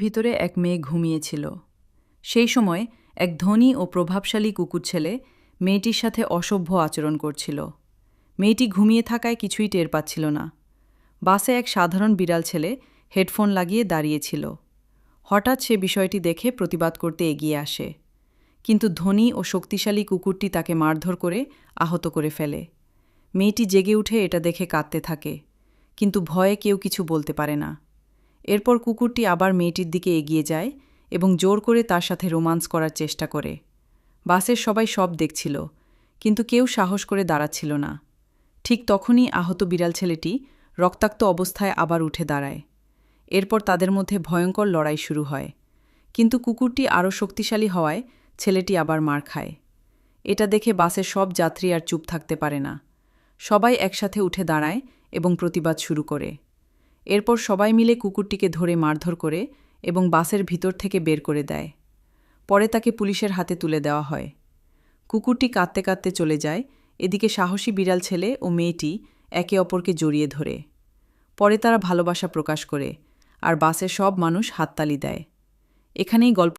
ভিতরে এক মেয়ে ঘুমিয়েছিল। সেই সময় এক ধনী ও প্রভাবশালী কুকুর ছেলে মেয়েটির সাথে অসভ্য আচরণ করছিল। মেয়েটি ঘুমিয়ে থাকায় কিছুই টের পাচ্ছিল না। বাসে এক সাধারণ বিড়াল ছেলে হেডফোন লাগিয়ে দাঁড়িয়েছিল। হঠাৎ সে বিষয়টি দেখে প্রতিবাদ করতে এগিয়ে আসে, কিন্তু ধনী ও শক্তিশালী কুকুরটি তাকে মারধর করে আহত করে ফেলে। মেয়েটি জেগে উঠে এটা দেখে কাঁদতে থাকে, কিন্তু ভয়ে কেউ কিছু বলতে পারে না। এরপর কুকুরটি আবার মেয়েটির দিকে এগিয়ে যায় এবং জোর করে তার সাথে রোমান্স করার চেষ্টা করে। বাসের সবাই সব দেখছিল, কিন্তু কেউ সাহস করে দাঁড়াচ্ছিল না। ঠিক তখনই আহত বিড়াল ছেলেটি রক্তাক্ত অবস্থায় আবার উঠে দাঁড়ায়। এরপর তাদের মধ্যে ভয়ঙ্কর লড়াই শুরু হয়, কিন্তু কুকুরটি আরও শক্তিশালী হওয়ায় ছেলেটি আবার মার খায়। এটা দেখে বাসের সব যাত্রী আর চুপ থাকতে পারে না। সবাই একসাথে উঠে দাঁড়ায় এবং প্রতিবাদ শুরু করে। এরপর সবাই মিলে কুকুরটিকে ধরে মারধর করে এবং বাসের ভিতর থেকে বের করে দেয়। পরে তাকে পুলিশের হাতে তুলে দেওয়া হয়। কুকুরটি কাঁদতে কাঁদতে চলে যায়। এদিকে সাহসী বিড়াল ছেলে ও মেয়েটি একে অপরকে জড়িয়ে ধরে। পরে তারা ভালোবাসা প্রকাশ করে, আর বাসের সব মানুষ হাততালি দেয়। এখানেই গল্প